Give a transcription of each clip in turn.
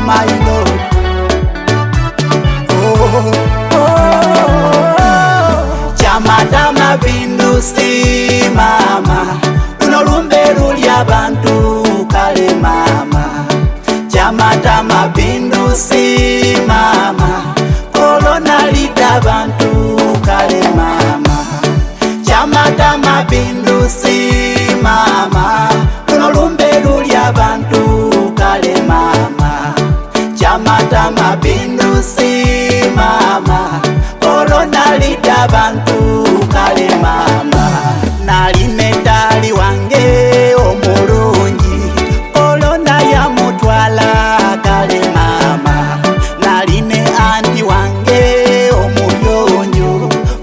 my Lord. Chama Mapinduzi mama, luno lumbe lulya bantu kale mama. Chama Mapinduzi mama, kolona lida bantu kale mama. Chama Mapinduzi mama, luno lumbe lulya bantu kale mama. Chama Mapinduzi mama, kolona lida bantu kale mama. Naline tali wange omulungi, kolona ya mutwala kale mama. Naline anti wange omuyonyo,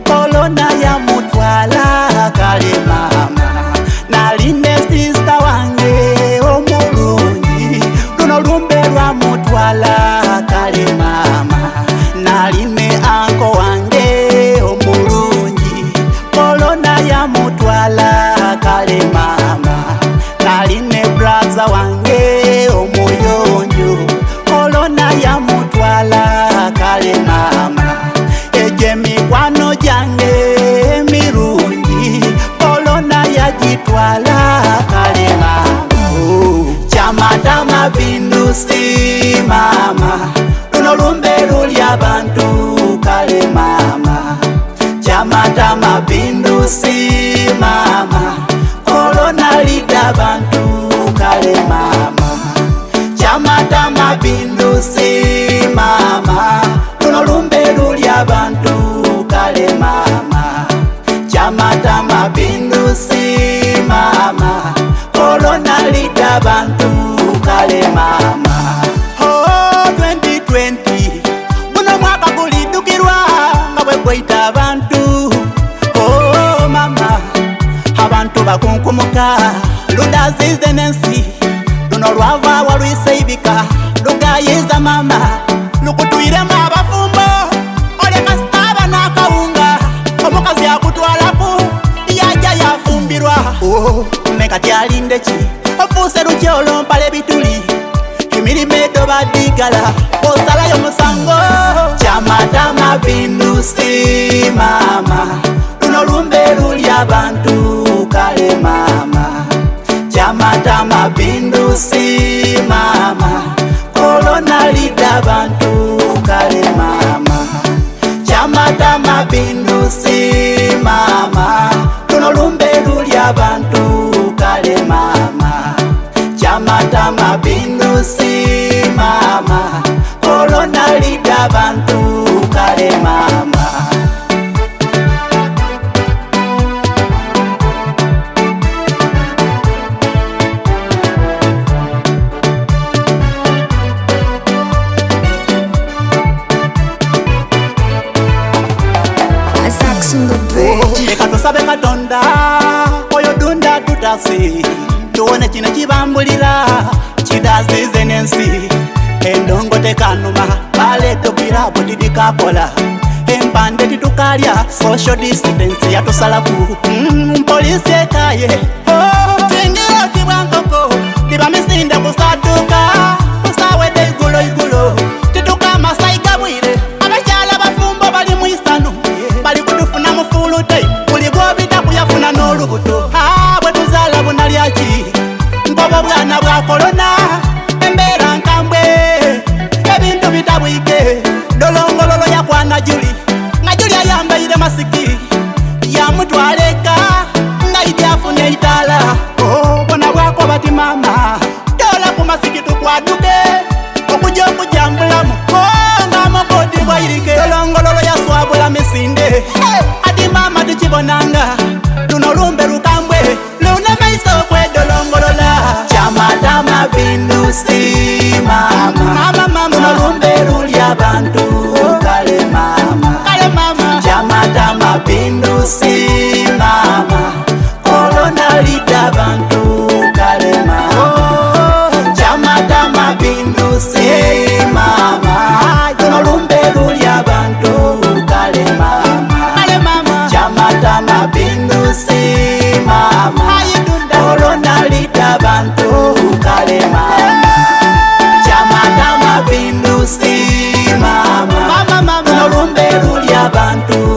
kolona ya mutwala kale mama. Naline sister wange omulungi, luno lumbe lwa mutwala kale mama. Naline anko wange omulungi, kolona ya mutwala kale mama. Naline braza wange omuyonjo, kolona ya mutwala kale mama. Eje mikwano jange mirungi, kolona ya jitwala kale mama. Chama Mapinduzi mama, luno lumbe lulya bantu kale mama. Chama Mapinduzi mama, kolona lida bantu kale mama. Chama Mapinduzi mama, luno lumbe lulya bantu kale mama. Chama Mapinduzi mama, kolona lida bantu kale mama. 2020 buno mwaka gulidukirwa nga bwe gwita abantu. Mama, abantu bakunkumuka ludazize nensi, luno lwava walwiseibika lugayiza mama. Lukutwiremu abafumbo oleka sitaba n'akawunga, omukazi akutwalaku yaja yafumbirwa. Nekati alindeki ofuuse lukye olompala ebituli, emirimu edo badigala osalayo musango. Chama Mapinduzi mama, luno lumbe lulya bantu kale mama. Chama Mapinduzi mama, kolona lida bantu kale mama. Chama Mapinduzi mama, luno lumbe lulya bantu kale mama. Chama Mapinduzi mama, kolona lida bantu kale mama. Leka tusabe Katonda oyo dunda tutasi, tuone kino kibambulira kidazize nensi. Endongo tekanuma baletokira budidikakola, empande titukalya social distance yatusalaku. Polisi ekaye tingira kibwankoko liba misinde kusatuka kusawede igulo igulo tituka masaiga bwire. Abakyala bafumbo bali mwisanu bali kutufuna mufulute kuligobita kuyafuna n'olubuto. Bwe tuzala bunalyaki mbobo bwana bwa kolona, embera nkambwe ebintu bitabwike. Dolongololo yakwana Juli nga Juli ayambaire masiki yamutwaleka nga idyafune itala. Bona bwako bati mama dola ku masiki tukwaduke okuja okujambulamu nga mokoti bwairike. Dolongololo yaswabula misinde ati mama tukibonanga luno lumbe lukambwe lune maiso kwe dolongolola. Chama Mapinduzi mama, luno lumbe lulya bantu kale mama. Chama Mapinduzi mama, kolona lida bantu kale mama. Chama Mapinduzi mama, luno lumbe lulya bantu kale mama. bantu